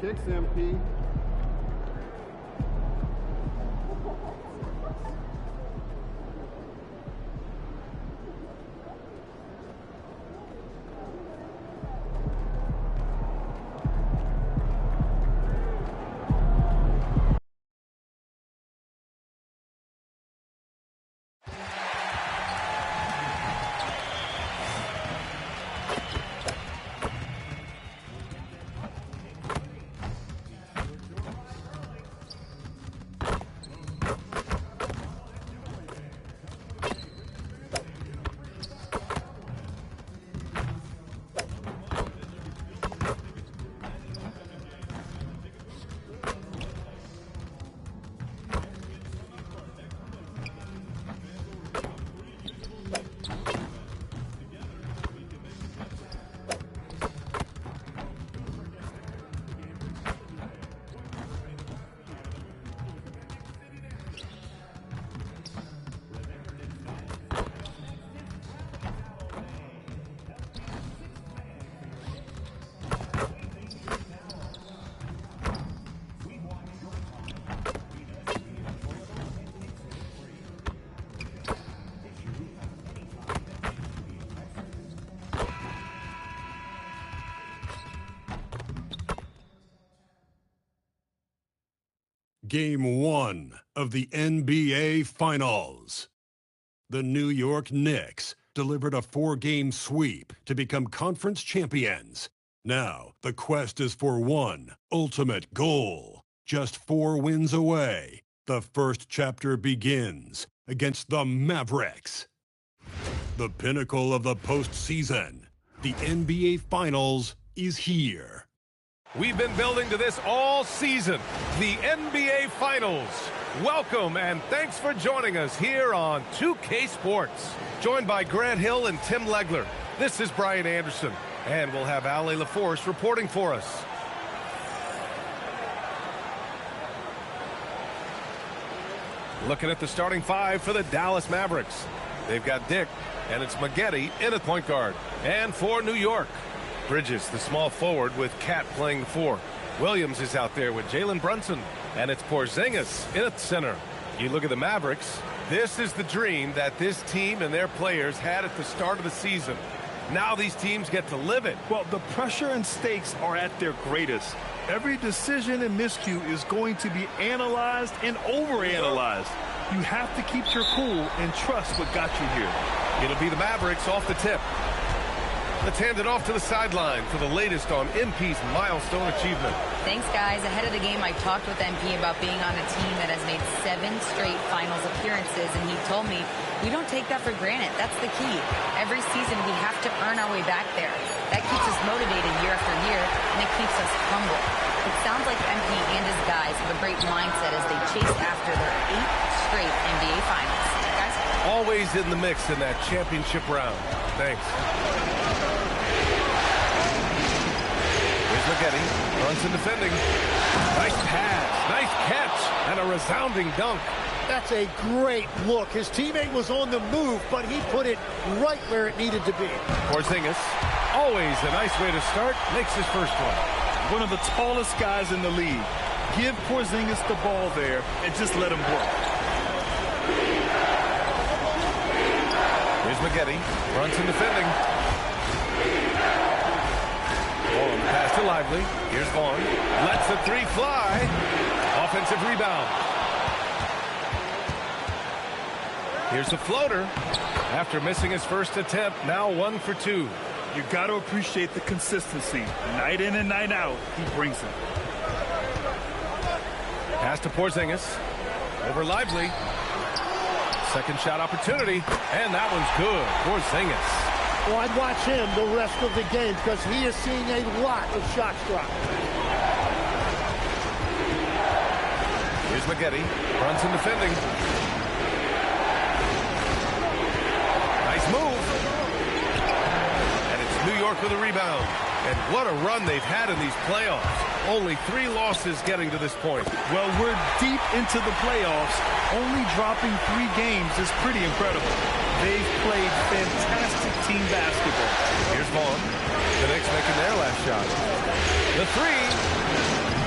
kicks, MP. Game 1 of the NBA Finals. The New York Knicks delivered a 4-game sweep to become conference champions. Now, the quest is for one ultimate goal. Just 4 wins away, the first chapter begins against the Mavericks. The pinnacle of the postseason, the NBA Finals, is here. We've been building to this all season, the NBA Finals. Welcome and thanks for joining us here on 2K Sports. Joined by Grant Hill and Tim Legler. This is Brian Anderson, and we'll have Ali LaForce reporting for us. Looking at the starting 5 for the Dallas Mavericks. They've got Dick, and it's Maggette in at point guard. And for New York, Bridges, the small forward, with Cat playing the 4. Williams is out there with Jalen Brunson, and it's Porzingis in at center. You look at the Mavericks, this is the dream that this team and their players had at the start of the season. Now these teams get to live it. Well, the pressure and stakes are at their greatest. Every decision and miscue is going to be analyzed and overanalyzed. You have to keep your cool and trust what got you here. It'll be the Mavericks off the tip. Let's hand it off to the sideline for the latest on MP's milestone achievement. Thanks, guys. Ahead of the game, I talked with MP about being on a team that has made 7 straight finals appearances, and he told me we don't take that for granted. That's the key. Every season, we have to earn our way back there. That keeps us motivated year after year, and it keeps us humble. It sounds like MP and his guys have a great mindset as they chase after their 8th straight NBA Finals. Guys? Always in the mix in that championship round. Thanks. Maggette, Brunson defending. Nice pass, nice catch, and a resounding dunk. That's a great look. His teammate was on the move, but he put it right where it needed to be. Porzingis, always a nice way to start, makes his first one. One of the tallest guys in the league. Give Porzingis the ball there and just let him work. Here's Maggette, Brunson defending. Pass to Lively. Here's Vaughn. Lets the 3 fly. Offensive rebound. Here's the floater. After missing his first attempt, now 1 for 2. You got to appreciate the consistency. Night in and night out, he brings it. Pass to Porzingis. Over Lively. Second shot opportunity. And that one's good. Porzingis. Well, I'd watch him the rest of the game because he is seeing a lot of shots drop. Here's Maggette. Brunson defending. Nice move. And it's New York with a rebound. And what a run they've had in these playoffs. Only 3 losses getting to this point. Well, we're deep into the playoffs. Only dropping 3 games is pretty incredible. They've played fantastic team basketball. Here's Vaughn. The Knicks making their last shot. The 3.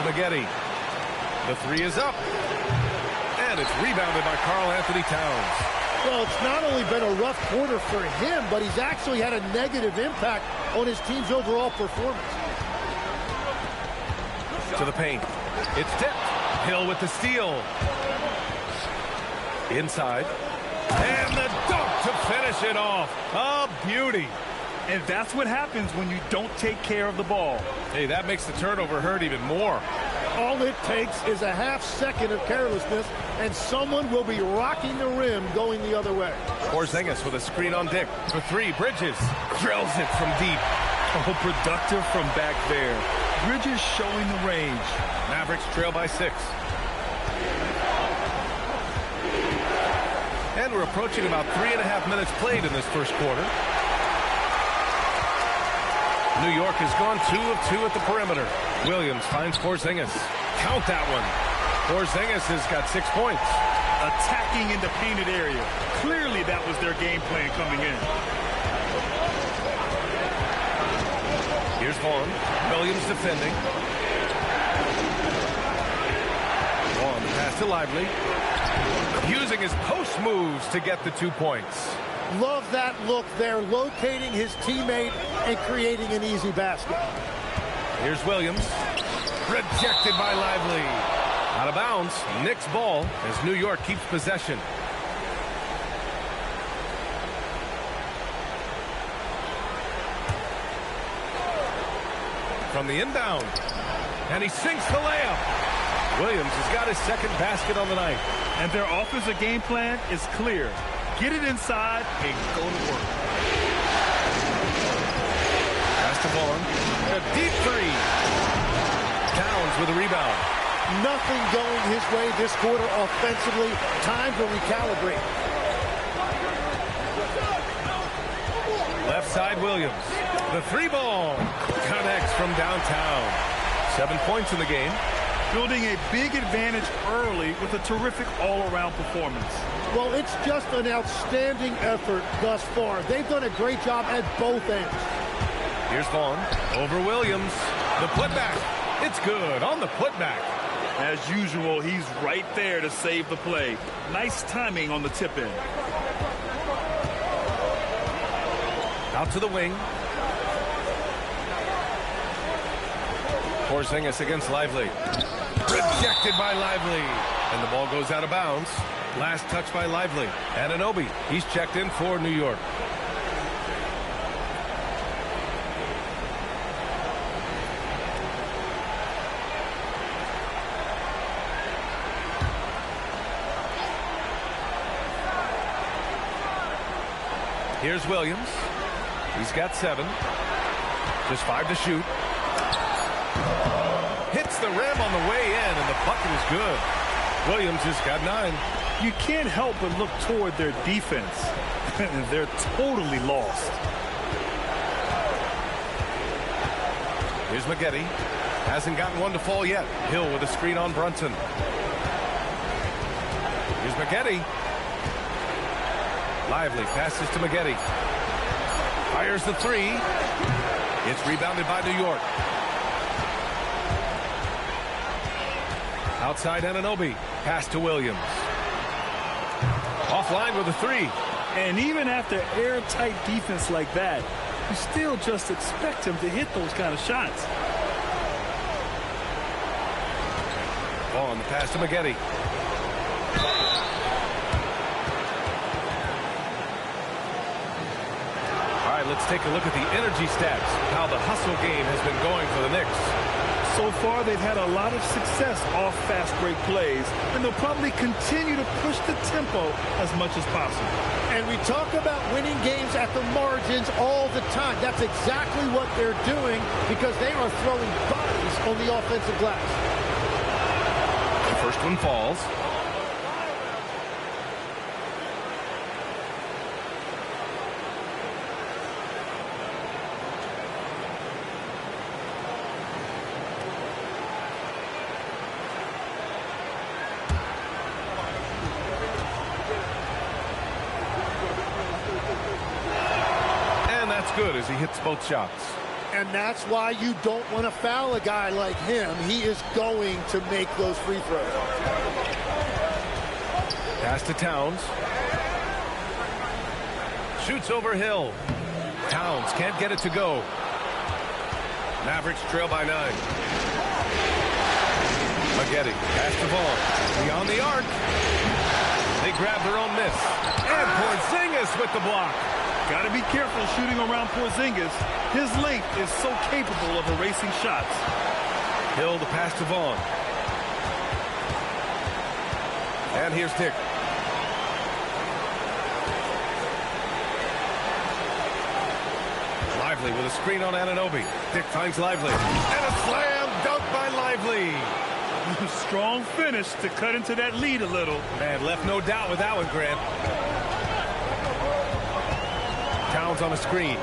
Maggette. The three is up. And it's rebounded by Karl Anthony Towns. Well, it's not only been a rough quarter for him, but he's actually had a negative impact on his team's overall performance. To the paint. It's tipped. Hill with the steal. Inside. And the dunk to finish it off. A beauty. And that's what happens when you don't take care of the ball. Hey, that makes the turnover hurt even more. All it takes is a half second of carelessness, and someone will be rocking the rim going the other way. Porzingis with a screen on Dick. For three, Bridges drills it from deep. Oh, productive from back there. Bridges showing the range. Mavericks trail by 6. And we're approaching about 3.5 minutes played in this first quarter. New York has gone 2 of 2 at the perimeter. Williams finds Porzingis. Count that one. Porzingis has got 6 points. Attacking in the painted area. Clearly that was their game plan coming in. Here's Vaughn. Williams defending. Vaughn pass to Lively. Using his post moves to get the 2 points. Love that look there, locating his teammate and creating an easy basket. Here's Williams. Rejected by Lively. Out of bounds. Knicks ball as New York keeps possession. From the inbound. And he sinks the layup. Williams has got his second basket on the night. And their offensive game plan is clear. Get it inside and go to work. Pass to Vaughn. A deep three. Towns with a rebound. Nothing going his way this quarter offensively. Time to recalibrate. Left side, Williams. The 3-ball connects from downtown. 7 points in the game. Building a big advantage early with a terrific all-around performance. Well, it's just an outstanding effort thus far. They've done a great job at both ends. Here's Vaughn over Williams. The putback. It's good on the putback. As usual, he's right there to save the play. Nice timing on the tip-in. Out to the wing. Porzingis against Lively. Rejected by Lively. And the ball goes out of bounds. Last touch by Lively. Anunoby. He's checked in for New York. Here's Williams. He's got 7. Just 5 to shoot. Hits the rim on the way in, and the bucket is good. Williams has got 9. You can't help but look toward their defense. They're totally lost. Here's Maggette. Hasn't gotten one to fall yet. Hill with a screen on Brunson. Here's Maggette. Lively passes to Maggette. Fires the 3. It's rebounded by New York. Outside Anunoby. Pass to Williams. Offline with a 3. And even after airtight defense like that, you still just expect him to hit those kind of shots. On the pass to Maggette. All right, let's take a look at the energy stats. How the hustle game has been going for the Knicks. So far, they've had a lot of success off fast break plays, and they'll probably continue to push the tempo as much as possible. And we talk about winning games at the margins all the time. That's exactly what they're doing because they are throwing bodies on the offensive glass. The first one falls. Good as he hits both shots. And that's why you don't want to foul a guy like him. He is going to make those free throws. Pass to Towns. Shoots over Hill. Towns can't get it to go. Mavericks trail by 9. Maggette, pass the ball. Beyond the arc. They grab their own miss. And Porzingis with the block. Got to be careful shooting around Porzingis. His length is so capable of erasing shots. Hill to pass to Vaughn. And here's Dick. Lively with a screen on Anunoby. Dick finds Lively. And a slam dunk by Lively. Strong finish to cut into that lead a little. Man, left no doubt with that one, Grant. Towns on a screen.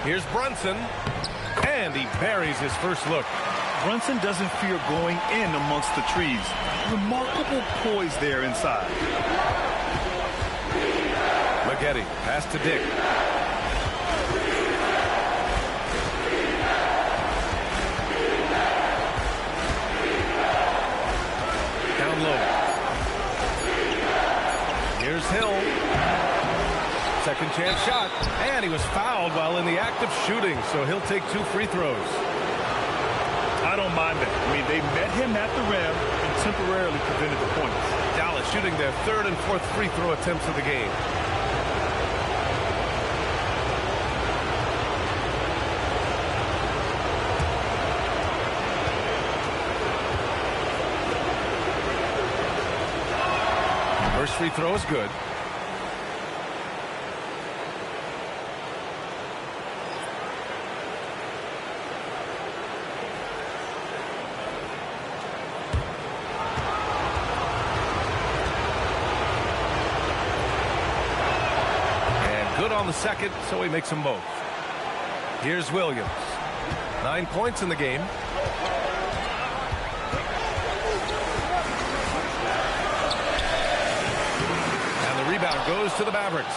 Here's Brunson. And he buries his first look. Brunson doesn't fear going in amongst the trees. Remarkable poise there inside. Maggette, pass to Dick. Down low. Here's Hill. Second chance shot. And he was fouled while in the act of shooting, so he'll take 2 free throws. I don't mind that. I mean, they met him at the rim and temporarily prevented the points. Dallas shooting their 3rd and 4th free throw attempts of the game. First free throw is good. On the second, so he makes them both. Here's Williams. 9 points in the game. And the rebound goes to the Mavericks.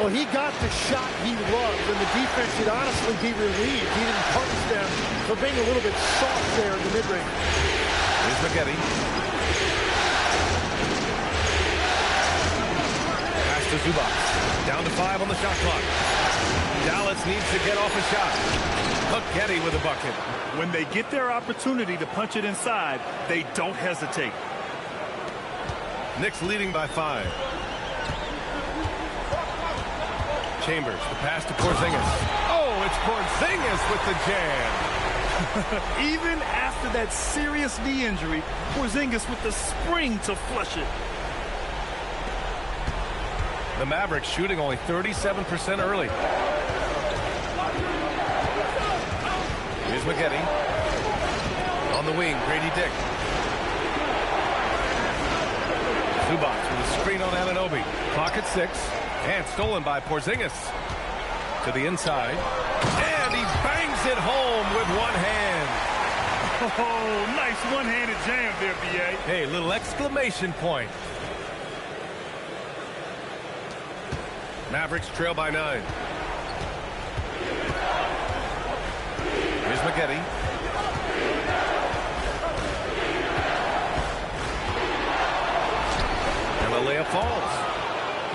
Well, he got the shot he loved, and the defense should honestly be relieved. He didn't punish them for being a little bit soft there in the mid-range. Here's Maggette. Pass to Zubac. Down to 5 on the shot clock. Dallas needs to get off a shot. Maggette with a bucket. When they get their opportunity to punch it inside, they don't hesitate. Knicks leading by 5. Chambers, the pass to Porzingis. Oh, it's Porzingis with the jam. Even after that serious knee injury, Porzingis with the spring to flush it. The Mavericks shooting only 37% early. Here's Maggette. On the wing, Grady Dick. Zubac with a screen on Anunoby. Clock at 6. And stolen by Porzingis. To the inside. And he bangs it home with one hand. Oh, nice one-handed jam there, B.A. Hey, little exclamation point. Mavericks trail by 9. Here's Maggette. And the layup falls.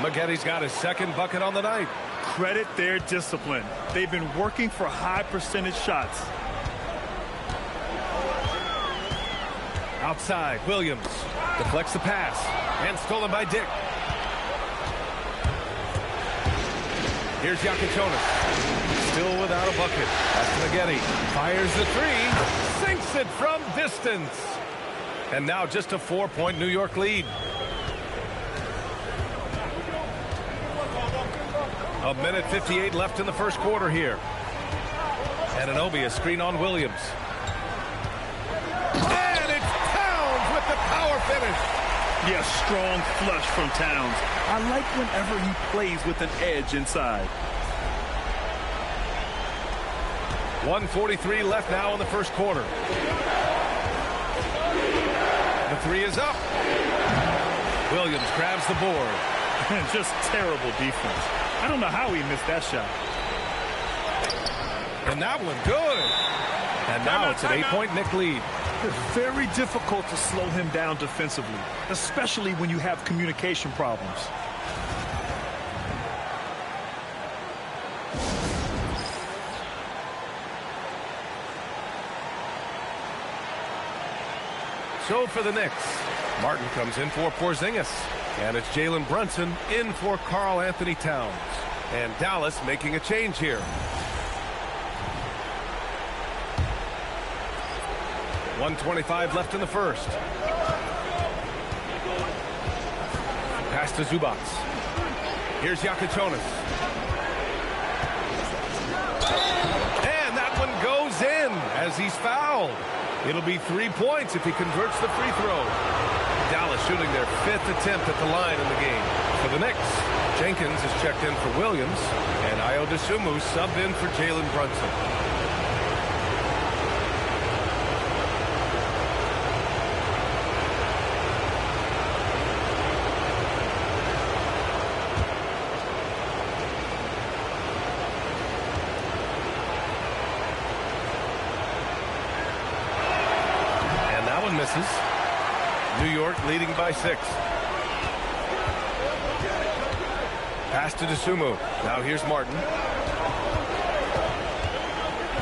Maggette's got his second bucket on the night. Credit their discipline. They've been working for high percentage shots. Outside, Williams deflects the pass. And stolen by Dick. Here's Yakichonis. Still without a bucket. That's Maggette. Fires the 3. Sinks it from distance. And now just a 4-point New York lead. A minute 58 left in the first quarter here. Anunoby, a screen on Williams. And it's Towns with the power finish. Yeah, strong flush from Towns. I like whenever he plays with an edge inside. 1:43 left now in the first quarter. The 3 is up. Williams grabs the board. Just terrible defense. I don't know how he missed that shot. And that one good. And now it's an 8-point Knick lead. It's very difficult to slow him down defensively, especially when you have communication problems. So for the Knicks, Martin comes in for Porzingis. And it's Jalen Brunson in for Karl Anthony Towns. And Dallas making a change here. .125 left in the first. Pass to Zubac. Here's Jakučonis. And that one goes in as he's fouled. It'll be 3 points if he converts the free throw. Dallas shooting their 5th attempt at the line in the game. For the Knicks, Jenkins is checked in for Williams, and Ayo Dosunmu subbed in for Jalen Brunson. And that one misses. New York leading by 6. Pass to Dosunmu. Now here's Martin.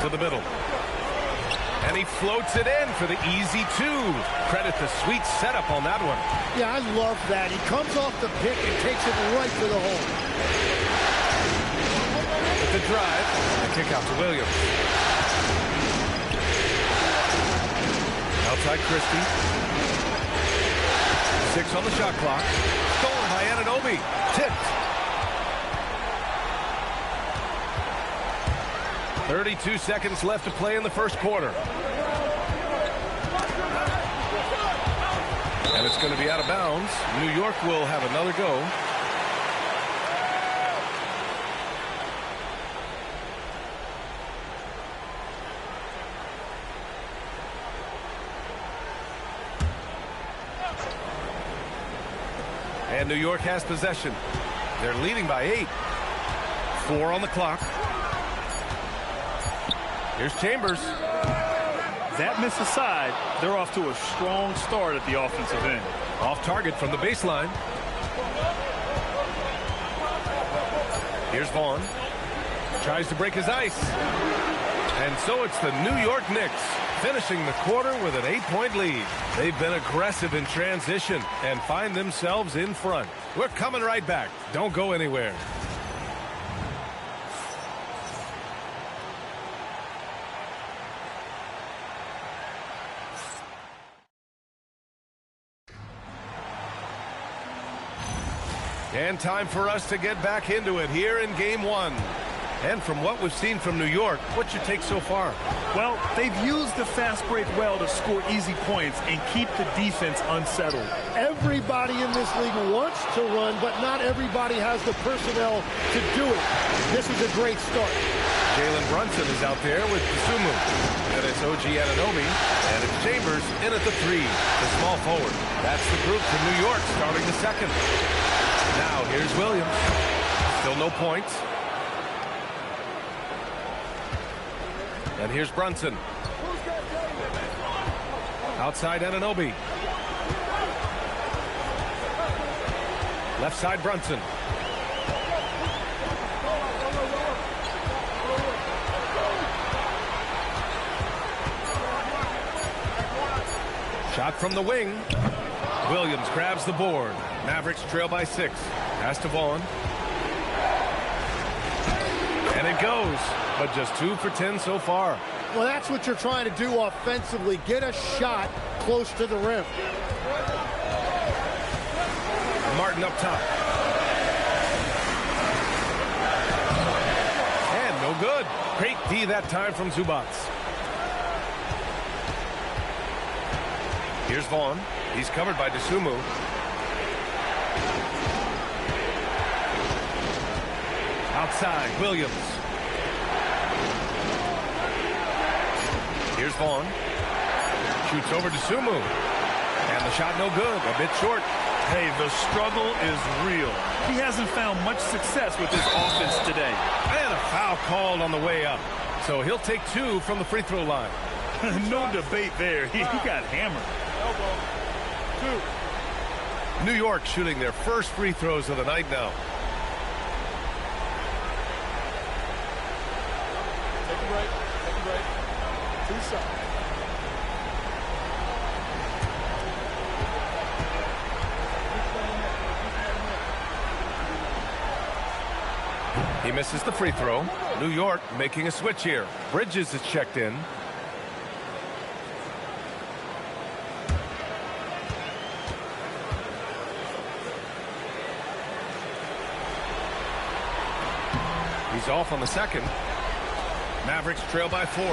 To the middle. And he floats it in for the easy 2. Credit the sweet setup on that one. Yeah, I love that. He comes off the pick and takes it right to the hole. With the drive, and kick out to Williams. Outside Christie. 6 on the shot clock. Stolen by Anunoby. Tipped. 32 seconds left to play in the first quarter. And it's going to be out of bounds. New York will have another go. And New York has possession. They're leading by 8. 4 on the clock. Here's Chambers. That miss aside, they're off to a strong start at the offensive end. Off target from the baseline. Here's Vaughn. Tries to break his ice. And so it's the New York Knicks finishing the quarter with an 8-point lead. They've been aggressive in transition and find themselves in front. We're coming right back. Don't go anywhere. And time for us to get back into it here in Game 1. And from what we've seen from New York, what's your take so far? Well, they've used the fast break well to score easy points and keep the defense unsettled. Everybody in this league wants to run, but not everybody has the personnel to do it. This is a great start. Jalen Brunson is out there with Dosunmu. And it's OG Anunoby. And it's Chambers in at the 3, the small forward. That's the group from New York starting the second. Now here's Williams. Still no points. And here's Brunson. Outside Anunoby. Left side Brunson. Shot from the wing. Williams grabs the board. Mavericks trail by 6. Pass to Vaughn. And it goes. But just 2 for 10 so far. Well, that's what you're trying to do offensively. Get a shot close to the rim. Martin up top. And no good. Great D that time from Zubac. Here's Vaughn. He's covered by Dosunmu. Outside, Williams. Here's Vaughn. Shoots over Dosunmu. And the shot no good. A bit short. Hey, the struggle is real. He hasn't found much success with his offense today. And a foul called on the way up. So he'll take 2 from the free throw line. No debate there. He got hammered. New York shooting their first free throws of the night now. Take a break. Two shots. He misses the free throw. New York making a switch here. Bridges is checked in. He's off on the second. Mavericks trail by 4.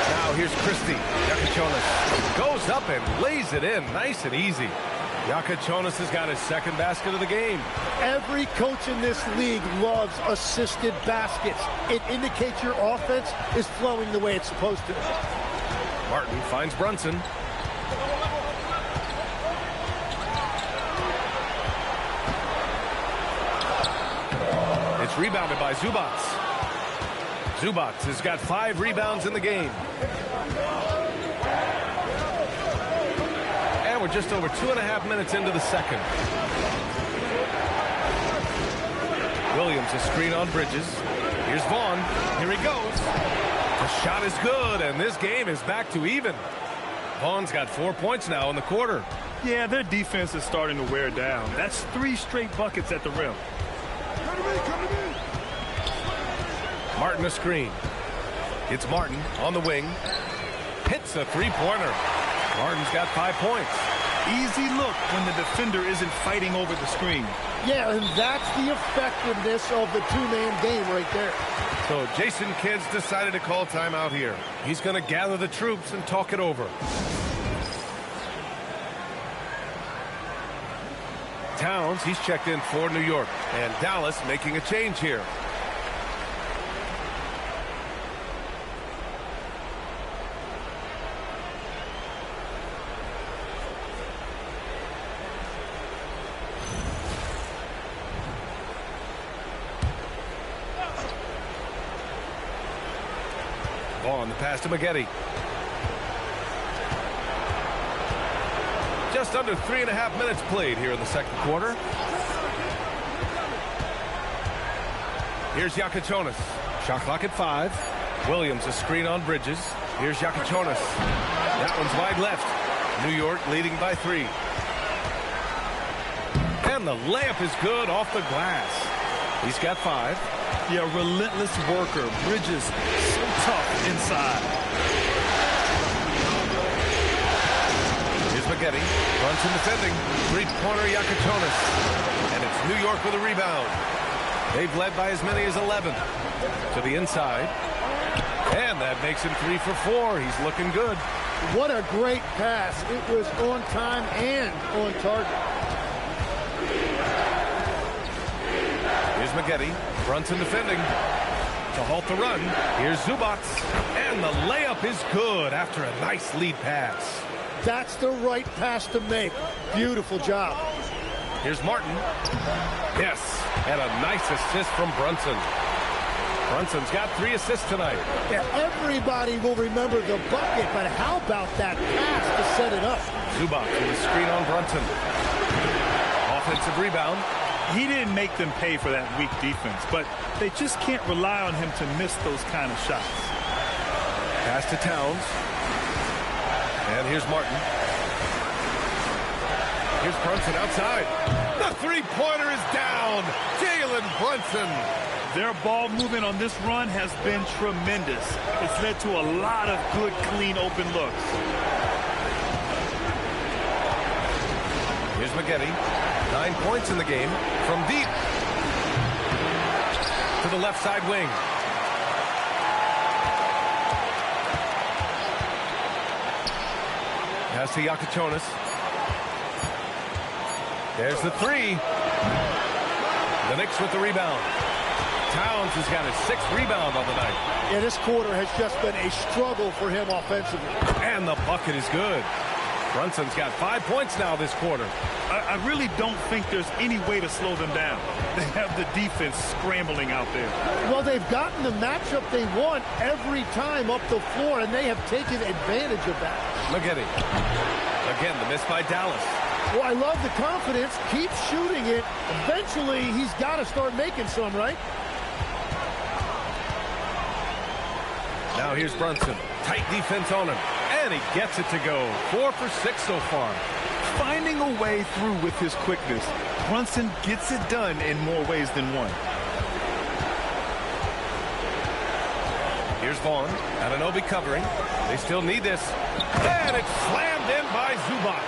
Now here's Christie. Yakachonis goes up and lays it in nice and easy. Yakachonis has got his second basket of the game. Every coach in this league loves assisted baskets. It indicates your offense is flowing the way it's supposed to. Martin finds Brunson. It's rebounded by Zubats. Zubats has got 5 rebounds in the game. And we're just over 2.5 minutes into the second. Williams, a screen on Bridges. Here's Vaughn. Here he goes. The shot is good, and this game is back to even. Vaughn's got 4 points now in the quarter. Yeah, their defense is starting to wear down. That's 3 straight buckets at the rim. Martin a screen. It's Martin on the wing. Hits a three-pointer. Martin's got 5 points. Easy look when the defender isn't fighting over the screen. Yeah, and that's the effectiveness of the two-man game right there. So Jason Kidd's decided to call timeout here. He's going to gather the troops and talk it over. Towns, he's checked in for New York. And Dallas making a change here. Vaughn, the pass to Maggette. Just under 3.5 minutes played here in the second quarter. Here's Yakachonis. Shot clock at 5. Williams, a screen on Bridges. Here's Yakachonis. That one's wide left. New York leading by 3. And the layup is good off the glass. He's got 5. Yeah, relentless worker. Bridges, so tough inside. Here's Maggette. Brunson defending. Three-pointer Yakachonis. And it's New York with a rebound. They've led by as many as 11. To the inside. And that makes him 3 for 4. He's looking good. What a great pass. It was on time and on target. Here's Maggette. Brunson defending. To halt the run. Here's Zubats. And the layup is good after a nice lead pass. That's the right pass to make. Beautiful job. Here's Martin. Yes. And a nice assist from Brunson. Brunson's got 3 assists tonight. Yeah, everybody will remember the bucket, but how about that pass to set it up? Zubats with a screen on Brunson. Offensive rebound. He didn't make them pay for that weak defense, but they just can't rely on him to miss those kind of shots. Pass to Towns. And here's Martin. Here's Brunson outside. The three-pointer is down. Jalen Brunson. Their ball movement on this run has been tremendous. It's led to a lot of good, clean, open looks. Here's Maggette. 9 points in the game from deep to the left side wing. Pass to Yakachonis. There's the 3. The Knicks with the rebound. Towns has got his 6th rebound on the night. Yeah, this quarter has just been a struggle for him offensively. And the bucket is good. Brunson's got 5 points now this quarter. I really don't think there's any way to slow them down. They have the defense scrambling out there. Well, they've gotten the matchup they want every time up the floor, and they have taken advantage of that. McGetty. Again, the miss by Dallas. Well, I love the confidence. Keep shooting it. Eventually, he's got to start making some, right? Now here's Brunson. Tight defense on him. And he gets it to go. 4 for 6 so far. Finding a way through with his quickness. Brunson gets it done in more ways than one. Here's Vaughn. Anunoby covering. They still need this. And it's slammed in by Zubac.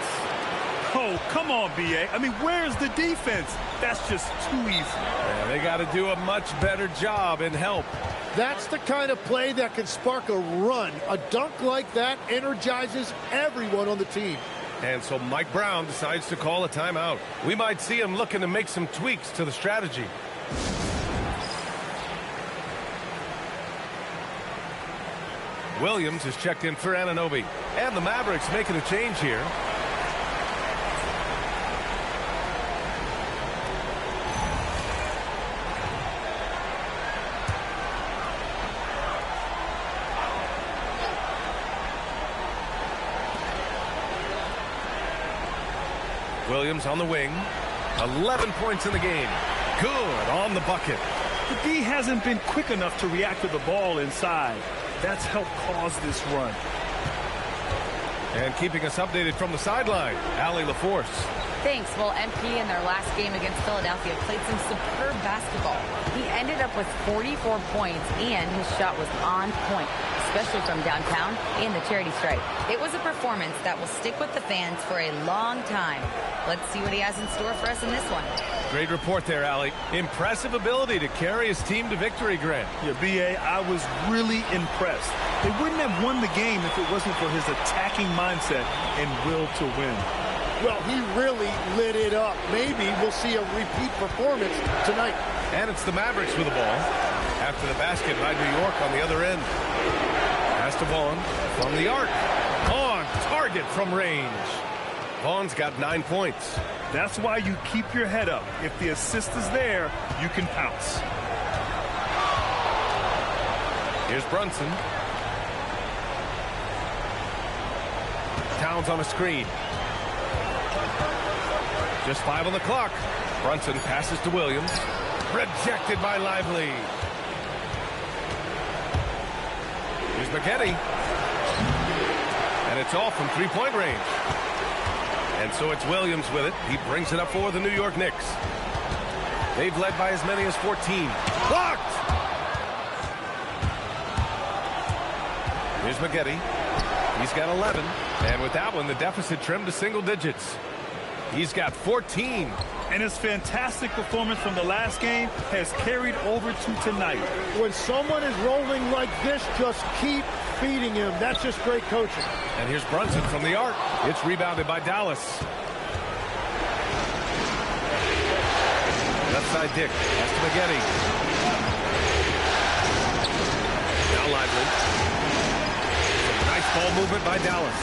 Oh, come on, B.A. I mean, where's the defense? That's just too easy. Yeah, they got to do a much better job in help. That's the kind of play that can spark a run. A dunk like that energizes everyone on the team. And so Mike Brown decides to call a timeout. We might see him looking to make some tweaks to the strategy. Williams is checked in for Anunoby. And the Mavericks making a change here. Williams on the wing. 11 points in the game. Good on the bucket. The D hasn't been quick enough to react to the ball inside. That's helped cause this run. And keeping us updated from the sideline, Allie LaForce. Thanks. Well, MP in their last game against Philadelphia played some superb basketball. He ended up with 44 points, and his shot was on point, especially from downtown in the charity stripe. It was a performance that will stick with the fans for a long time. Let's see what he has in store for us in this one. Great report there, Allie. Impressive ability to carry his team to victory, Grant. Yeah, B.A., I was really impressed. They wouldn't have won the game if it wasn't for his attacking mindset and will to win. Well, he really lit it up. Maybe we'll see a repeat performance tonight. And it's the Mavericks with the ball. After the basket by New York on the other end. Pass to Vaughn from the arc. On target from range. Vaughn's got 9 points. That's why you keep your head up. If the assist is there, you can pounce. Here's Brunson. Towns on a screen. Just 5 on the clock. Brunson passes to Williams. Rejected by Lively. Here's McGetty. And it's all from three-point range. And so it's Williams with it. He brings it up for the New York Knicks. They've led by as many as 14. Blocked! Here's McGetty. He's got 11. And with that one, the deficit trimmed to single digits. He's got 14. And his fantastic performance from the last game has carried over to tonight. When someone is rolling like this, just keep feeding him. That's just great coaching. And here's Brunson from the arc. It's rebounded by Dallas. Left side Dick. That's to McGetty. Now Lively. Nice ball movement by Dallas.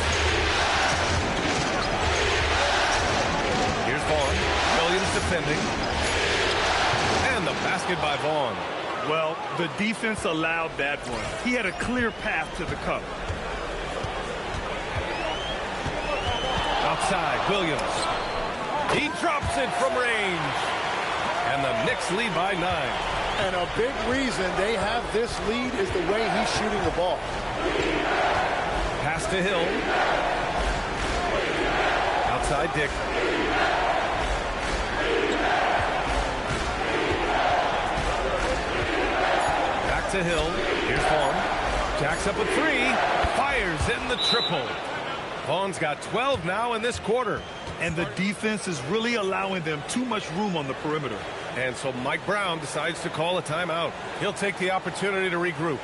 Here's Vaughn. Williams defending. And the basket by Vaughn. Well, the defense allowed that one. He had a clear path to the cup. Outside, Williams. He drops it from range. And the Knicks lead by 9. And a big reason they have this lead is the way he's shooting the ball. Pass to Hill. Outside, Dick. Back to Hill. Here's Vaughn. Jacks up a 3. Fires in the triple. Vaughn's got 12 now in this quarter. And the defense is really allowing them too much room on the perimeter. And so Mike Brown decides to call a timeout. He'll take the opportunity to regroup.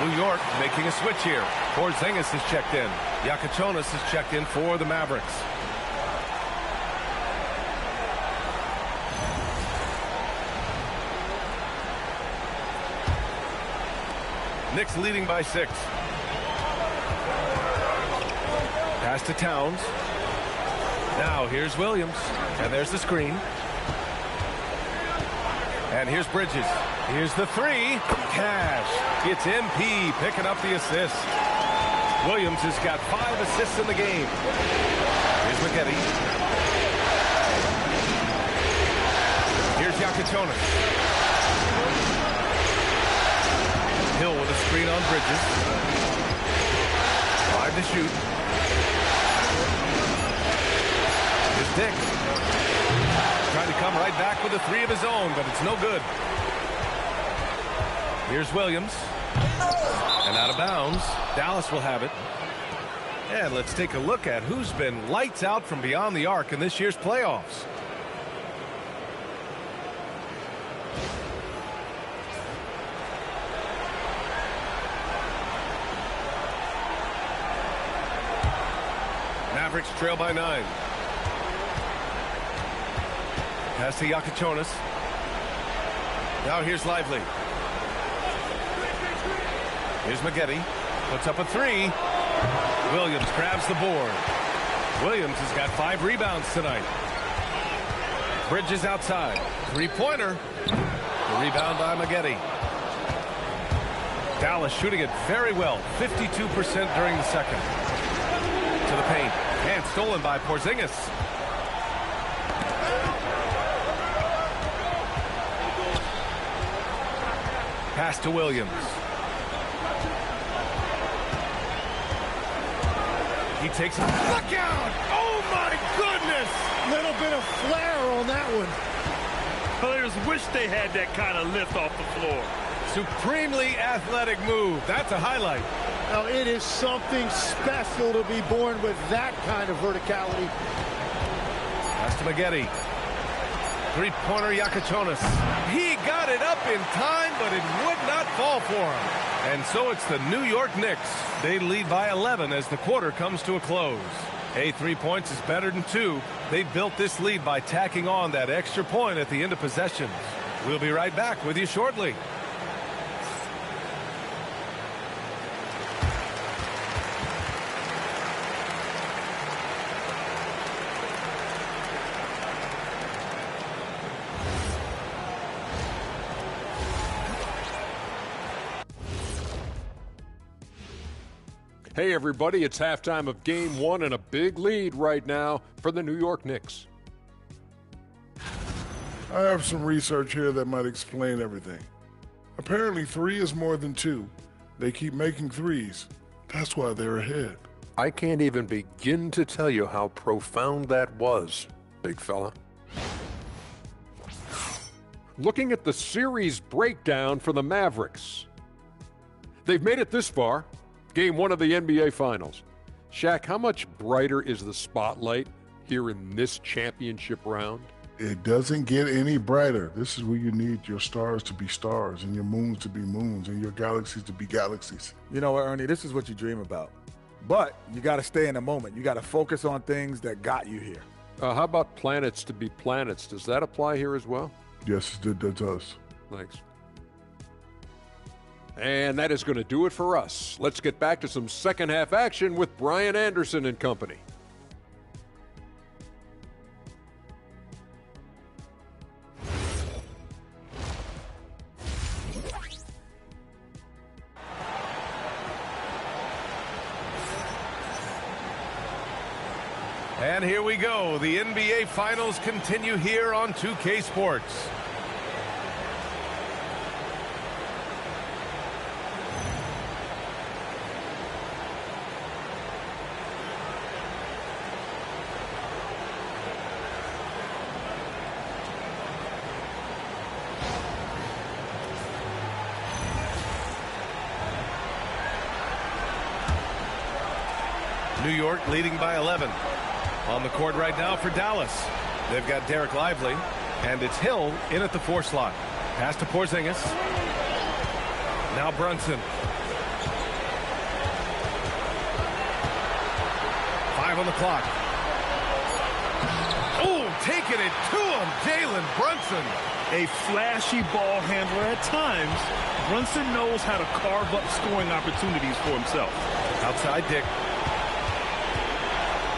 New York making a switch here. Porzingis is checked in. Yakachonis is checked in for the Mavericks. Knicks leading by 6. Pass to Towns. Now here's Williams. And there's the screen. And here's Bridges. Here's the 3. Cash. It's MP picking up the assist. Williams has got 5 assists in the game. Here's McGetty. Here's Yakitonis. Hill with a screen on Bridges. 5 to shoot. Here's Dick. Trying to come right back with a 3 of his own, but it's no good. Here's Williams. And out of bounds. Dallas will have it. And let's take a look at who's been lights out from beyond the arc in this year's playoffs. Mavericks trail by 9. Pass to Yakitonis. Now here's Lively. Here's McGetty. Puts up a 3. Williams grabs the board. Williams has got 5 rebounds tonight. Bridges outside. 3-pointer. The rebound by McGetty. Dallas shooting it very well. 52% during the second. To the paint. And stolen by Porzingis. Pass to Williams. He takes a look out. Oh my goodness! Little bit of flair on that one. Players wish they had that kind of lift off the floor. Supremely athletic move. That's a highlight. Now it is something special to be born with that kind of verticality. Pass to McGetty. 3-pointer Yakitonis. He got it up in time, but it would not fall for him. And so it's the New York Knicks. They lead by 11 as the quarter comes to a close. 3 points is better than 2. They built this lead by tacking on that extra point at the end of possessions. We'll be right back with you shortly. Hey everybody, it's halftime of Game 1 and a big lead right now for the New York Knicks. I have some research here that might explain everything. Apparently 3 is more than 2. They keep making 3s. That's why they're ahead. I can't even begin to tell you how profound that was, big fella. Looking at the series breakdown for the Mavericks. They've made it this far. Game 1 of the NBA Finals. Shaq, how much brighter is the spotlight here in this championship round? It doesn't get any brighter. This is where you need your stars to be stars and your moons to be moons and your galaxies to be galaxies. You know what, Ernie, this is what you dream about. But you got to stay in the moment. You got to focus on things that got you here. How about planets to be planets? Does that apply here as well? Yes, it does. Thanks. And that is going to do it for us. Let's get back to some second half action with Brian Anderson and company. And here we go. The NBA Finals continue here on 2K Sports. New York leading by 11. On the court right now for Dallas. They've got Derek Lively, and it's Hill in at the 4 slot. Pass to Porzingis. Now Brunson. 5 on the clock. Oh, taking it to him, Jalen Brunson. A flashy ball handler at times. Brunson knows how to carve up scoring opportunities for himself. Outside Dick.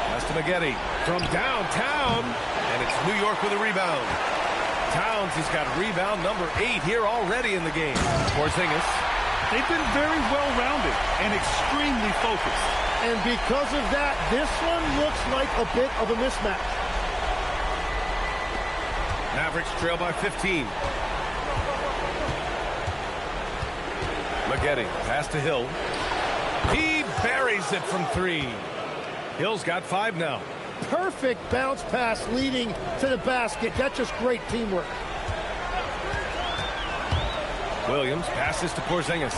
Pass to Maggette from downtown. And it's New York with a rebound. Towns has got rebound number 8 here already in the game. Porzingis. They've been very well-rounded and extremely focused. And because of that, this one looks like a bit of a mismatch. Mavericks trail by 15. Maggette, pass to Hill. He buries it from 3. Hill's got 5 now. Perfect bounce pass leading to the basket. That's just great teamwork. Williams passes to Porzingis.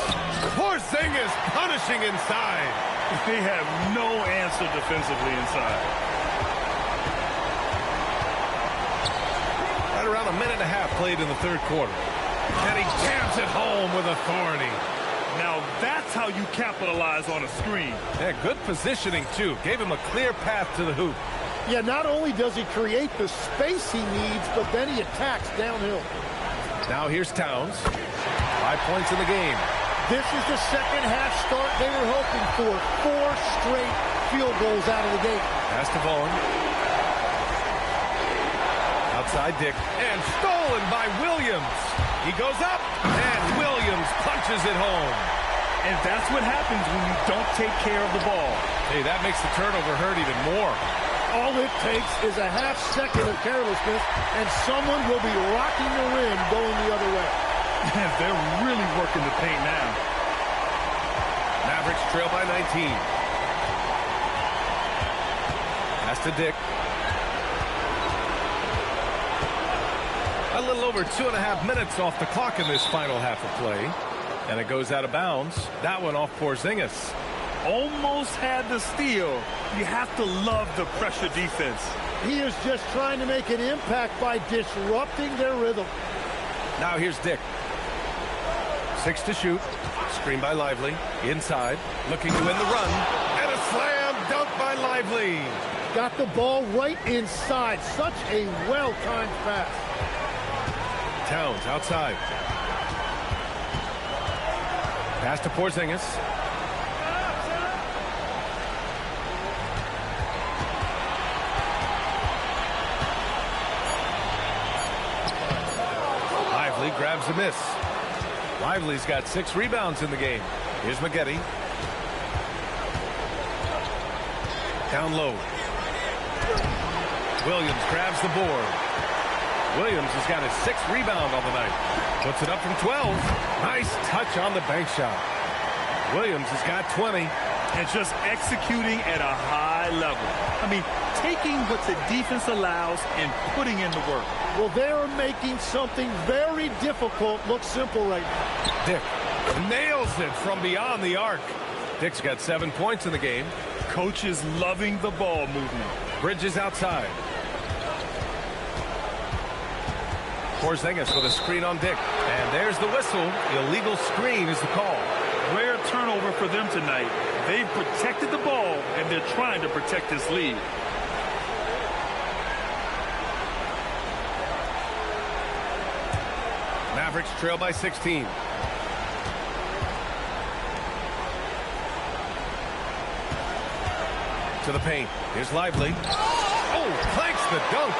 Porzingis punishing inside. They have no answer defensively inside. Right around a minute and a half played in the third quarter. And he jams it home with authority. Now that's how you capitalize on a screen. Yeah, good positioning, too. Gave him a clear path to the hoop. Yeah, not only does he create the space he needs, but then he attacks downhill. Now here's Towns. 5 points in the game. This is the second half start they were hoping for. 4 straight field goals out of the gate. Pass to Vaughn. Outside Dick. And stolen by Williams. He goes up, and Williams punches it home. And that's what happens when you don't take care of the ball. Hey, that makes the turnover hurt even more. All it takes is a half second of carelessness, and someone will be rocking the rim going the other way. They're really working the paint now. Mavericks trail by 19. Pass to Dick. A little over 2.5 minutes off the clock in this final half of play. And it goes out of bounds. That one off Porzingis. Almost had the steal. You have to love the pressure defense. He is just trying to make an impact by disrupting their rhythm. Now here's Dick. 6 to shoot. Screen by Lively. Inside. Looking to win the run. And a slam dunk by Lively. Got the ball right inside. Such a well-timed pass. Towns outside. Pass to Porzingis. Lively grabs a miss. Lively's got 6 rebounds in the game. Here's Maggette. Down low. Williams grabs the board. Williams has got his 6th rebound on the night. Puts it up from 12. Nice touch on the bank shot. Williams has got 20. And just executing at a high level. I mean, taking what the defense allows and putting in the work. Well, they're making something very difficult look simple right now. Dick nails it from beyond the arc. Dick's got 7 points in the game. Coach is loving the ball movement. Bridges outside. Porzingis with a screen on Dick. And there's the whistle. Illegal screen is the call. Rare turnover for them tonight. They've protected the ball, and they're trying to protect this lead. Mavericks trail by 16. To the paint. Here's Lively. Oh, clanks the dunk.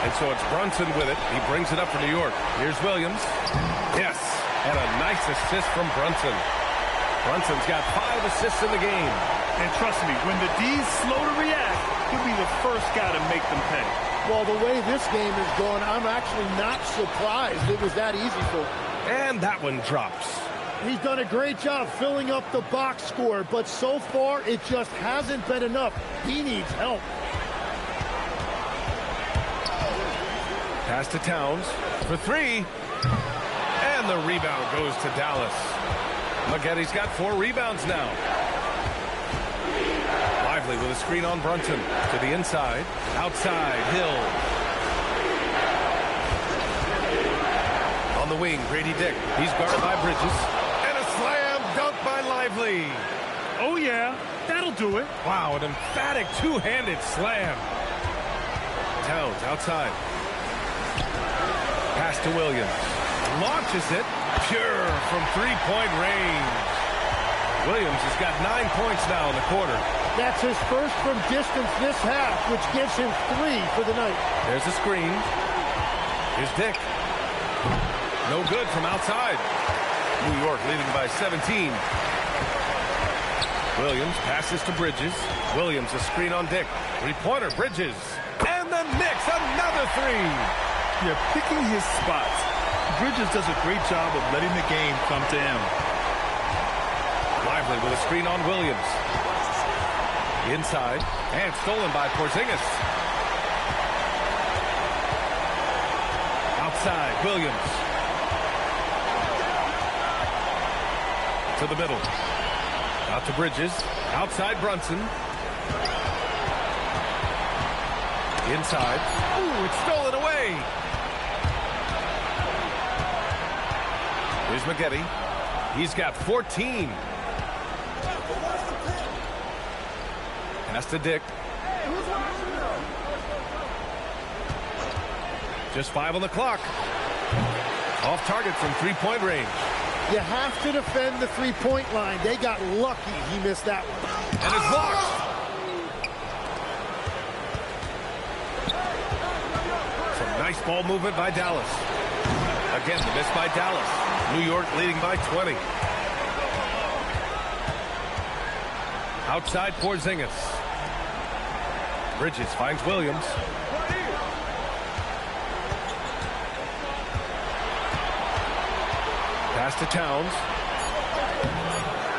And so it's Brunson with it. He brings it up for New York. Here's Williams. Yes. And a nice assist from Brunson. Brunson's got 5 assists in the game. And trust me, when the D's slow to react, he'll be the first guy to make them pay. Well, the way this game is going, I'm actually not surprised it was that easy for him. And that one drops. He's done a great job filling up the box score, but so far it just hasn't been enough. He needs help. Pass to Towns for 3. And the rebound goes to Dallas. Maggette's got 4 rebounds now. Lively with a screen on Brunson. To the inside. Outside, Hill. On the wing, Grady Dick. He's guarded by Bridges. And a slam dunk by Lively. Oh, yeah. That'll do it. Wow, an emphatic two-handed slam. Towns outside. Pass to Williams. Launches it. Pure from three-point range. Williams has got 9 points now in the quarter. That's his first from distance this half, which gives him 3 for the night. There's a screen. Here's Dick. No good from outside. New York leading by 17. Williams passes to Bridges. Williams a screen on Dick. Three-pointer, Bridges. And the Knicks, another 3. Yeah, picking his spots. Bridges does a great job of letting the game come to him. Lively with a screen on Williams. Inside, and stolen by Porzingis. Outside, Williams. To the middle. Out to Bridges. Outside, Brunson. Inside. Ooh, it's stolen away. Here's Maggette. He's got 14. Pass to Dick. Just 5 on the clock. Off target from three-point range. You have to defend the three-point line. They got lucky he missed that one. And it's blocked. Some nice ball movement by Dallas. Again, the miss by Dallas. New York leading by 20. Outside Porzingis. Bridges finds Williams. Pass to Towns.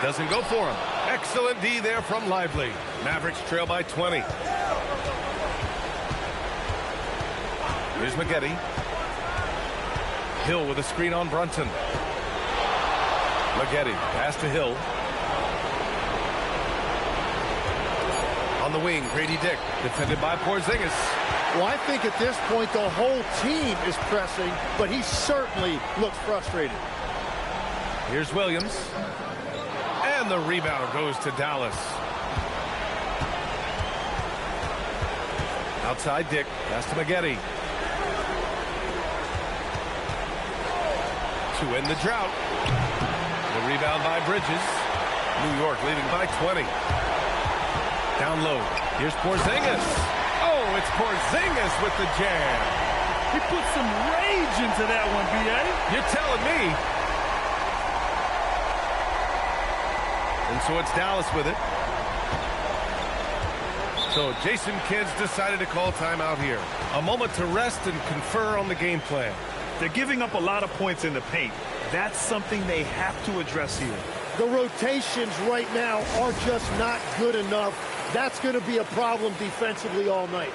Doesn't go for him. Excellent D there from Lively. Mavericks trail by 20. Here's Maggette. Hill with a screen on Brunson. Maggette, pass to Hill. On the wing, Grady Dick, defended by Porzingis. Well, I think at this point the whole team is pressing, but he certainly looks frustrated. Here's Williams. And the rebound goes to Dallas. Outside Dick, pass to Maggette. To end the drought. The rebound by Bridges. New York leading by 20. Down low. Here's Porzingis. Oh, it's Porzingis with the jam. He put some rage into that one, B.A. You're telling me. And so it's Dallas with it. So Jason Kidd's decided to call timeout here. A moment to rest and confer on the game plan. They're giving up a lot of points in the paint. That's something they have to address here. The rotations right now are just not good enough. That's going to be a problem defensively all night.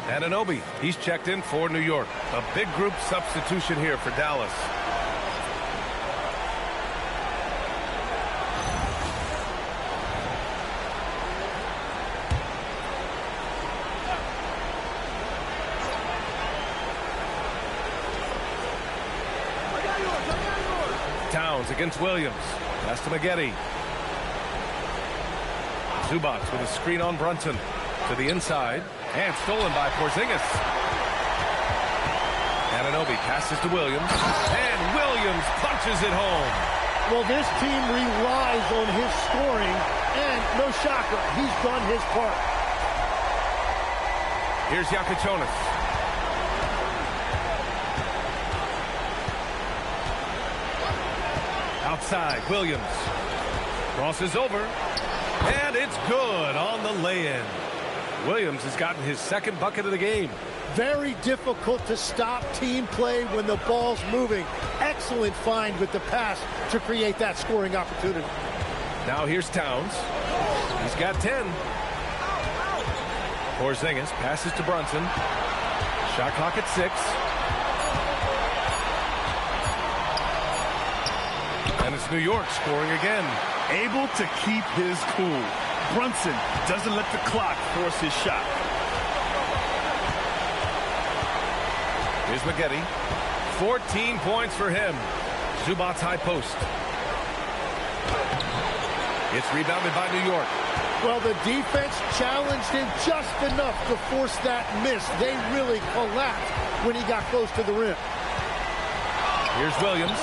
Anunoby, he's checked in for New York. A big group substitution here for Dallas. Towns against Williams. Pass to Maggette. Zubac with a screen on Brunson. To the inside. And stolen by Porzingis. Anunoby passes to Williams. And Williams punches it home. Well, this team relies on his scoring. And no shocker, he's done his part. Here's Yakuchonis. Outside, Williams. Crosses over. And it's good on the lay-in. Williams has gotten his second bucket of the game. Very difficult to stop team play when the ball's moving. Excellent find with the pass to create that scoring opportunity. Now here's Towns. He's got 10. Porzingis passes to Brunson. Shot clock at 6. And it's New York scoring again. Able to keep his cool. Brunson doesn't let the clock force his shot. Here's Maggette. 14 points for him. Zubac's high post. It's rebounded by New York. Well, the defense challenged him just enough to force that miss. They really collapsed when he got close to the rim. Here's Williams.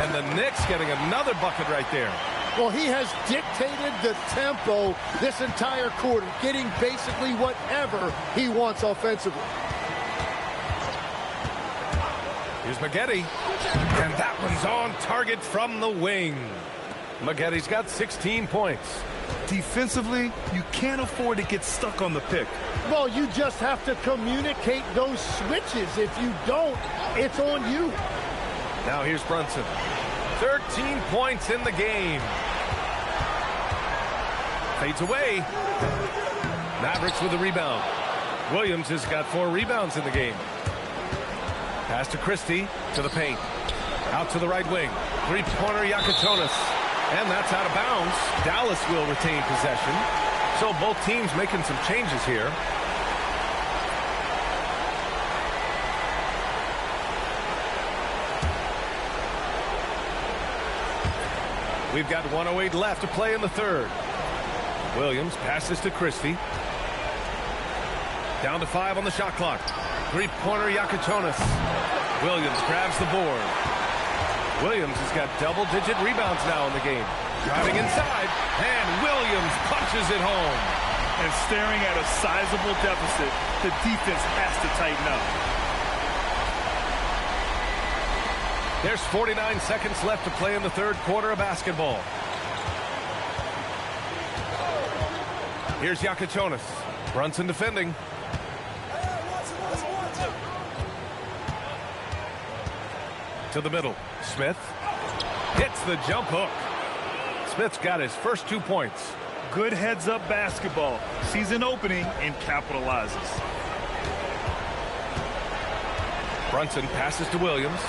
And the Knicks getting another bucket right there. Well, he has dictated the tempo this entire quarter, getting basically whatever he wants offensively. Here's Maggette. And that one's on target from the wing. Maggette's got 16 points. Defensively, you can't afford to get stuck on the pick. Well, you just have to communicate those switches. If you don't, it's on you. Now here's Brunson. 13 points in the game. Fades away. Mavericks with the rebound. Williams has got 4 rebounds in the game. Pass to Christie, to the paint. Out to the right wing. Three-pointer Yakatonis. And that's out of bounds. Dallas will retain possession. So both teams making some changes here. We've got 1:08 left to play in the third. Williams passes to Christie. Down to 5 on the shot clock. Three-pointer Yakatonis. Williams grabs the board. Williams has got double-digit rebounds now in the game. Driving inside, and Williams punches it home. And staring at a sizable deficit, the defense has to tighten up. There's 49 seconds left to play in the third quarter of basketball. Here's Yakatonis. Brunson defending. To the middle. Smith hits the jump hook. Smith's got his first 2 points. Good heads-up basketball. Sees an opening and capitalizes. Brunson passes to Williams.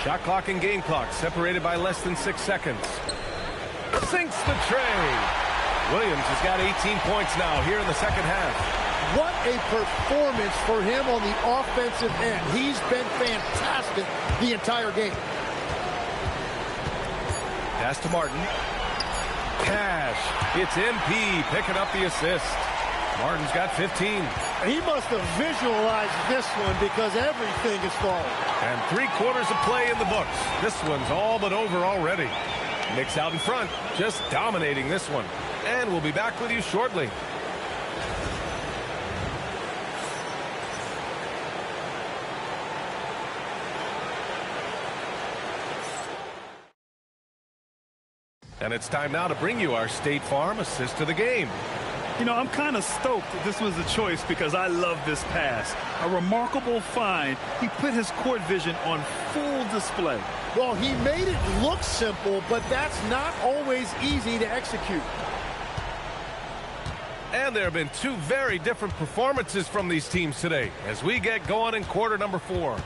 Shot clock and game clock separated by less than 6 seconds. Sinks the tray. Williams has got 18 points now here in the second half. What a performance for him on the offensive end. He's been fantastic the entire game. Pass to Martin. Cash. It's MP picking up the assist. Martin's got 15. He must have visualized this one because everything is falling. And 3/4 of play in the books. This one's all but over already. Knicks out in front, just dominating this one. And we'll be back with you shortly. And it's time now to bring you our State Farm assist of the game. You know, I'm kind of stoked that this was a choice because I love this pass. A remarkable find. He put his court vision on full display. Well, he made it look simple, but that's not always easy to execute. And there have been 2 very different performances from these teams today as we get going in quarter number 4.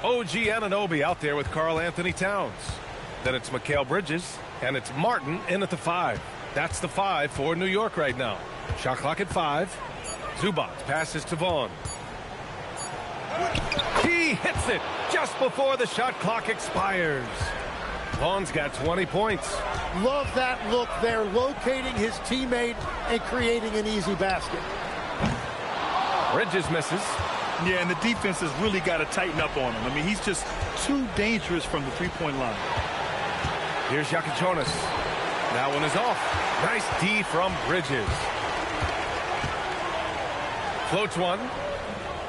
OG Anunoby out there with Karl Anthony Towns. Then it's Mikal Bridges, and it's Martin in at the 5. That's the 5 for New York right now. Shot clock at 5. Zubac passes to Vaughn. He hits it just before the shot clock expires. Vaughn's got 20 points. Love that look there, locating his teammate and creating an easy basket. Bridges misses. Yeah, and the defense has really got to tighten up on him. I mean, he's just too dangerous from the three-point line. Here's Yakatonis. That one is off. Nice D from Bridges. Floats one.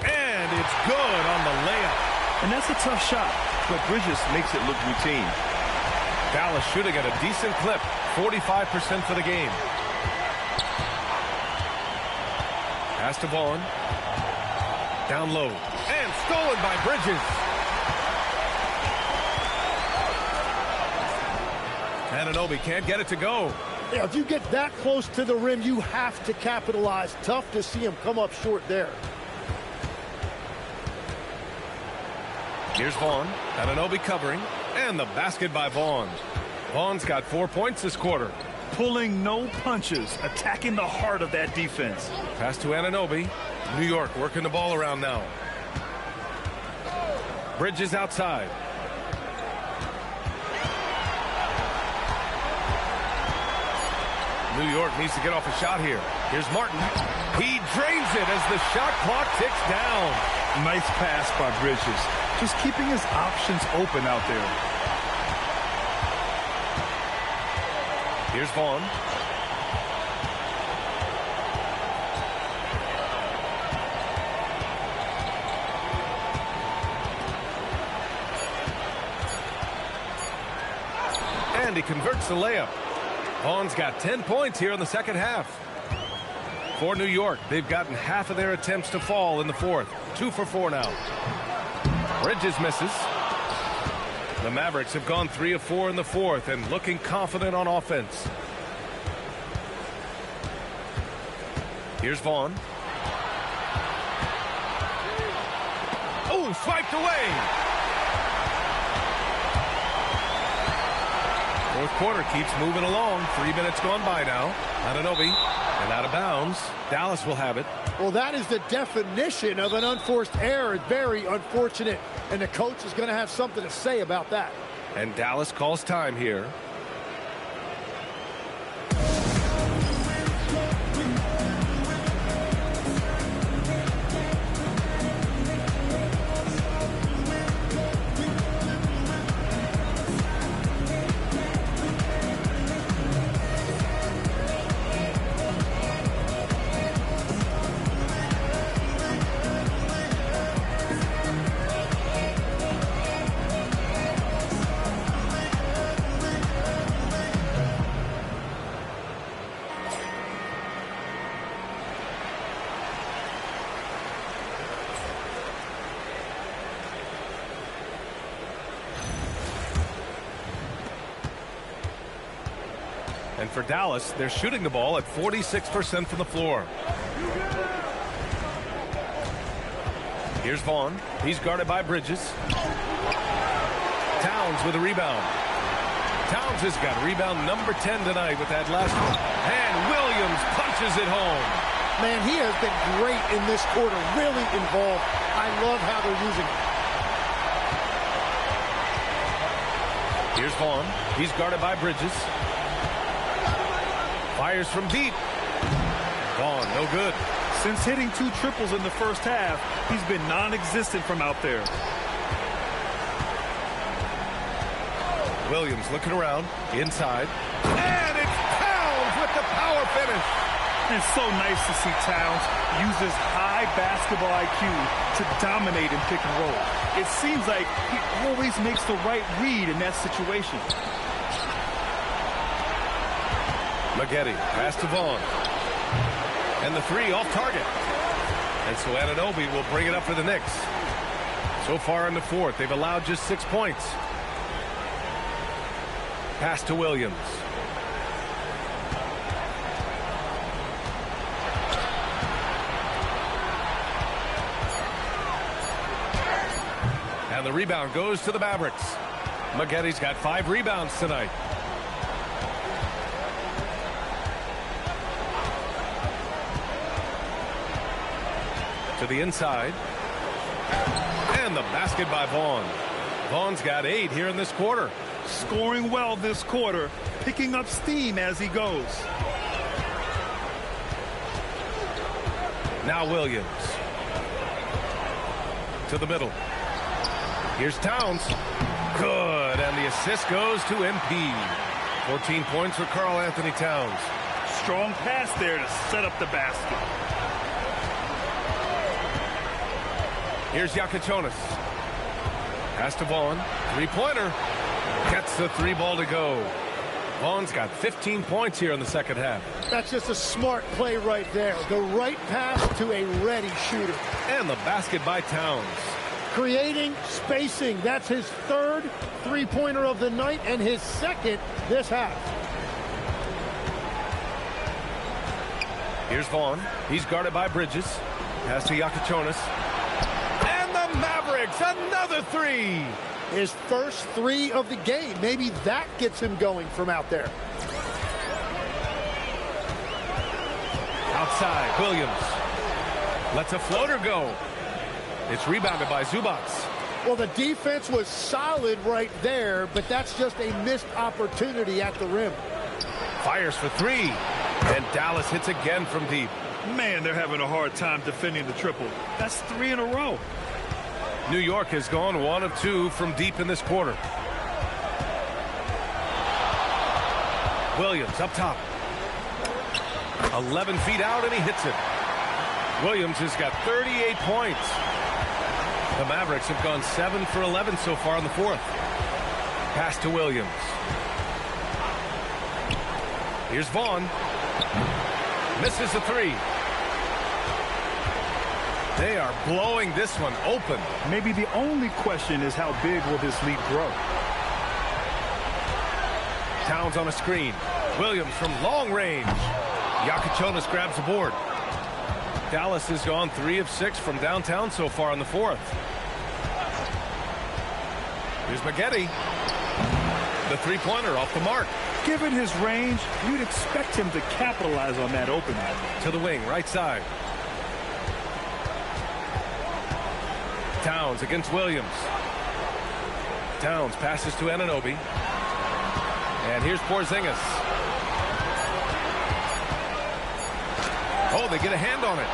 And it's good on the layup. And that's a tough shot, but Bridges makes it look routine. Dallas shooting at a decent clip. 45% for the game. Pass to Vaughn. Down low. And stolen by Bridges. Anunoby can't get it to go. Yeah, if you get that close to the rim, you have to capitalize. Tough to see him come up short there. Here's Vaughn. Anunoby covering. And the basket by Vaughn. Vaughn's got 4 points this quarter. Pulling no punches. Attacking the heart of that defense. Pass to Anunoby. New York working the ball around now. Bridges outside. New York needs to get off a shot here. Here's Martin. He drains it as the shot clock ticks down. Nice pass by Bridges. Just keeping his options open out there. Here's Vaughn. And he converts the layup. Vaughn's got 10 points here in the second half. For New York, they've gotten half of their attempts to fall in the fourth. 2 for 4 now. Bridges misses. The Mavericks have gone 3 of 4 in the fourth and looking confident on offense. Here's Vaughn. Oh, swiped away. Fourth quarter keeps moving along. 3 minutes gone by now. Anunoby and out of bounds. Dallas will have it. Well, that is the definition of an unforced error. Very unfortunate. And the coach is going to have something to say about that. And Dallas calls time here. And for Dallas, they're shooting the ball at 46% from the floor. Here's Vaughn. He's guarded by Bridges. Towns with a rebound. Towns has got rebound number 10 tonight with that last one. And Williams punches it home. Man, he has been great in this quarter. Really involved. I love how they're using it. Here's Vaughn. He's guarded by Bridges. Fires from deep. Vaughn, no good. Since hitting 2 triples in the first half, he's been non-existent from out there. Williams looking around, inside. And it's Towns with the power finish. It's so nice to see Towns use his high basketball IQ to dominate in pick and roll. It seems like he always makes the right read in that situation. Maggette, pass to Vaughn. And the 3 off target. And so Anunoby will bring it up for the Knicks. So far in the fourth, they've allowed just 6 points. Pass to Williams. And the rebound goes to the Mavericks. Maggette's got 5 rebounds tonight. To the inside. And the basket by Vaughn. Vaughn's got 8 here in this quarter. Scoring well this quarter, picking up steam as he goes. Now Williams. To the middle. Here's Towns. Good, and the assist goes to MP. 14 points for Karl Anthony Towns. Strong pass there to set up the basket. Here's Yakichonis. Pass to Vaughn. 3-pointer. Gets the 3 ball to go. Vaughn's got 15 points here in the second half. That's just a smart play right there. The right pass to a ready shooter. And the basket by Towns. Creating spacing. That's his 3rd 3-pointer of the night and his 2nd this half. Here's Vaughn. He's guarded by Bridges. Pass to Yakichonis. Mavericks, another 3. His first 3 of the game. Maybe that gets him going from out there. Outside, Williams. Lets a floater go. It's rebounded by Zubats. Well, the defense was solid right there, but that's just a missed opportunity at the rim. Fires for three, and Dallas hits again from deep. Man, they're having a hard time defending the triple. That's 3 in a row. New York has gone 1 of 2 from deep in this quarter. Williams up top. 11 feet out, and he hits it. Williams has got 38 points. The Mavericks have gone 7 for 11 so far in the fourth. Pass to Williams. Here's Vaughn. Misses the three. They are blowing this one open. Maybe the only question is how big will this lead grow? Towns on a screen. Williams from long range. Yakichonis grabs the board. Dallas has gone 3 of 6 from downtown so far in the fourth. Here's Maggette. The three-pointer off the mark. Given his range, you'd expect him to capitalize on that opening. To the wing, right side. Towns against Williams. Towns passes to Anunoby. And here's Porzingis. Oh, they get a hand on it.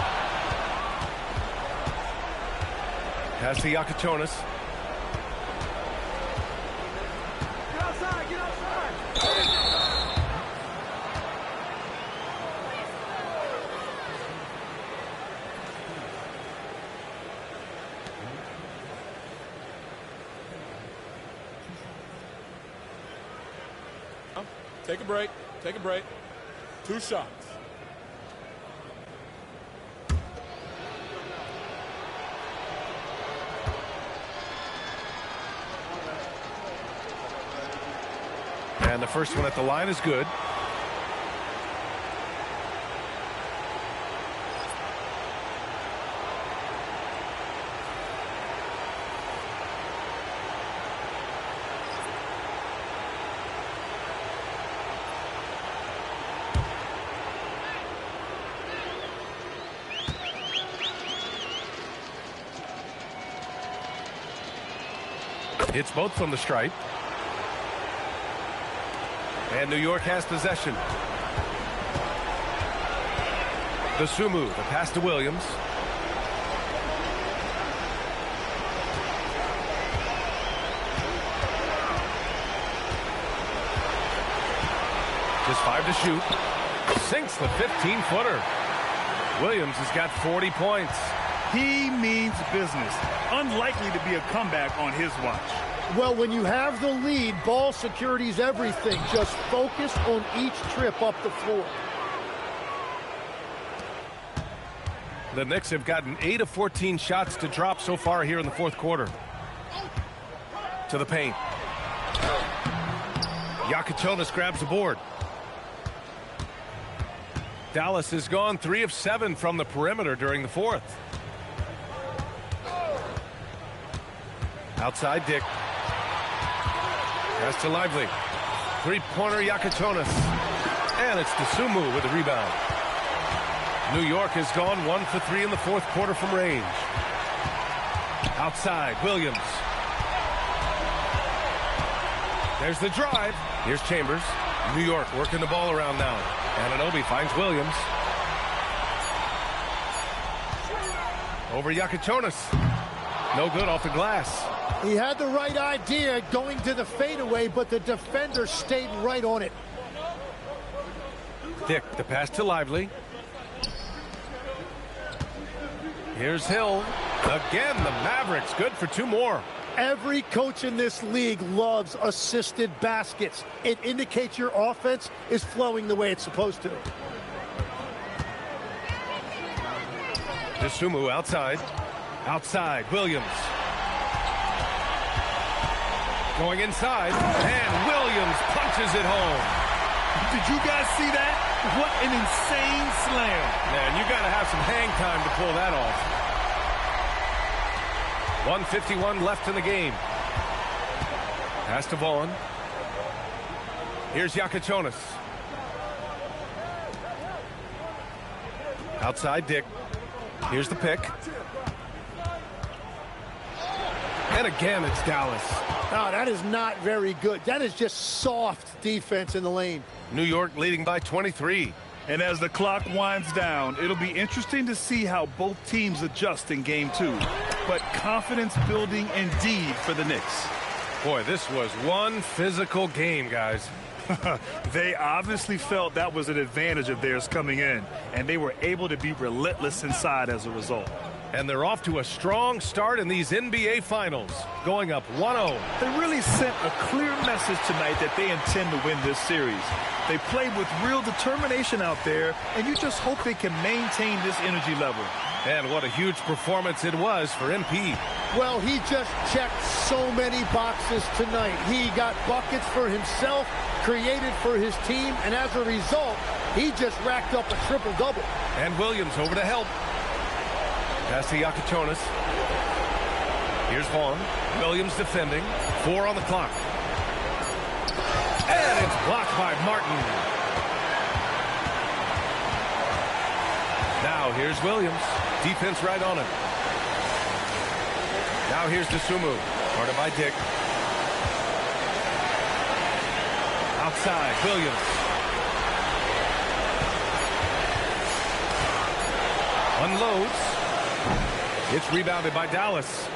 Pass to Yakichonis. Get outside, get outside. Take a break. Take a break. 2 shots. And the first one at the line is good. Hits both from the stripe. And New York has possession. Dosunmu, the pass to Williams. Just 5 to shoot. Sinks the 15-footer. Williams has got 40 points. He means business. Unlikely to be a comeback on his watch. Well, when you have the lead, ball security is everything. Just focus on each trip up the floor. The Knicks have gotten 8 of 14 shots to drop so far here in the fourth quarter. To the paint. Yakichonis grabs the board. Dallas has gone 3 of 7 from the perimeter during the fourth. Outside Dick. Pass to Lively. Three-pointer Yakichonis. And it's Dosunmu with the rebound. New York has gone 1 for 3 in the fourth quarter from range. Outside, Williams. There's the drive. Here's Chambers. New York working the ball around now. Anunoby finds Williams. Over Yakichonis. No good off the glass. He had the right idea going to the fadeaway, but the defender stayed right on it. Dick, the pass to Lively. Here's Hill. Again, the Mavericks good for 2 more. Every coach in this league loves assisted baskets. It indicates your offense is flowing the way it's supposed to. Dosunmu outside. Outside, Williams. Going inside, and Williams punches it home. Did you guys see that? What an insane slam. Man, you got to have some hang time to pull that off. 1:51 left in the game. Pass to Vaughn. Here's Yakichonis. Outside Dick. Here's the pick. And again, it's Dallas. Oh, that is not very good. That is just soft defense in the lane. New York leading by 23. And as the clock winds down, it'll be interesting to see how both teams adjust in game 2. But confidence building indeed for the Knicks. Boy, this was one physical game, guys. They obviously felt that was an advantage of theirs coming in, and they were able to be relentless inside as a result. And they're off to a strong start in these NBA Finals, going up 1-0. They really sent a clear message tonight that they intend to win this series. They played with real determination out there, and you just hope they can maintain this energy level. And what a huge performance it was for MP. Well, he just checked so many boxes tonight. He got buckets for himself, created for his team, and as a result, he just racked up a triple-double. And Williams over to help. Pass to Yakatonis. Here's Vaughn. Williams defending. 4 on the clock. And it's blocked by Martin. Now here's Williams. Defense right on him. Now here's Dosunmu. Guarded by Dick. Outside, Williams. Unloads. It's rebounded by Dallas.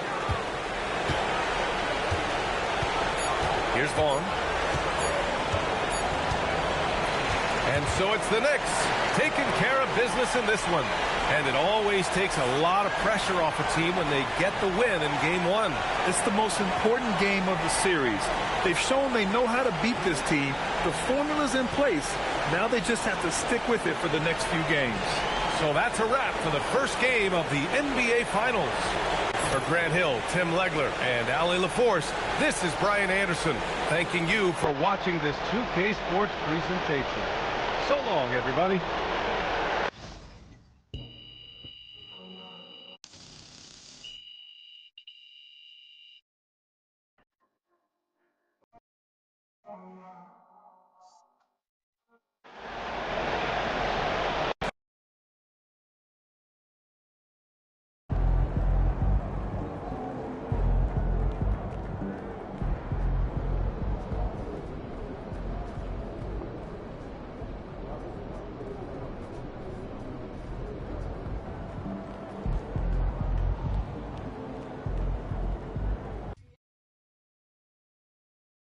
Here's Vaughn. And so it's the Knicks taking care of business in this one. And it always takes a lot of pressure off a team when they get the win in game 1. It's the most important game of the series. They've shown they know how to beat this team. The formula's in place. Now they just have to stick with it for the next few games. So that's a wrap for the first game of the NBA Finals. For Grant Hill, Tim Legler, and Ali LaForce, this is Brian Anderson, thanking you for watching this 2K Sports presentation. So long, everybody.